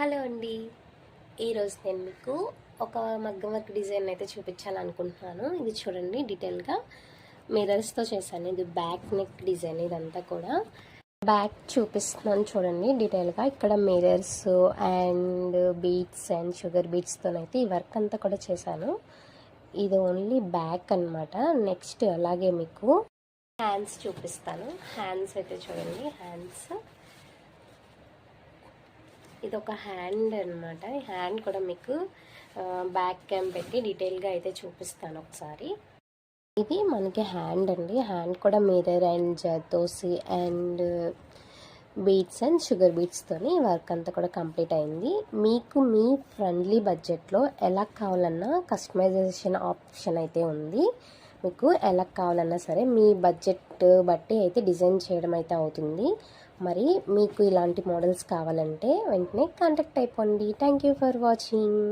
Hello అండి. ఈరోజు నేను మీకు ఒక మగ్గం వర్క్ డిజైన్ అయితే చూపించాలనుకుంటున్నాను. ఇది చూడండి, డీటెయిల్గా మిర్రర్స్తో చేశాను. ఇది బ్యాక్ నెక్ డిజైన్. ఇదంతా కూడా బ్యాక్ చూపిస్తున్నాను చూడండి డీటెయిల్గా. ఇక్కడ mirrors and beads and sugar బీడ్స్తోనైతే ఈ వర్క్ అంతా కూడా చేశాను. ఇది ఓన్లీ బ్యాక్ అన్నమాట. నెక్స్ట్ అలాగే మీకు హ్యాండ్స్ చూపిస్తాను. హ్యాండ్స్ అయితే చూడండి, హ్యాండ్స్ ఇది ఒక హ్యాండ్ అనమాట. ఈ హ్యాండ్ కూడా మీకు బ్యాక్ క్యామ్ పెట్టి డీటెయిల్గా అయితే చూపిస్తాను ఒకసారి. ఇది మనకి హ్యాండ్ అండి. హ్యాండ్ కూడా mirror and zardozi and beads and sugar బీడ్స్తోని వర్క్ అంతా కూడా కంప్లీట్ అయింది. మీకు మీ ఫ్రెండ్లీ బడ్జెట్లో ఎలా కావాలన్నా కస్టమైజేషన్ ఆప్షన్ అయితే ఉంది. మీకు ఎలా కావాలన్నా సరే మీ బడ్జెట్ బట్టి అయితే డిజైన్ చేయడం అయితే అవుతుంది. మరి మీకు ఇలాంటి మోడల్స్ కావాలంటే వెంటనే కాంటాక్ట్ అయిపోండి. Thank you for watching.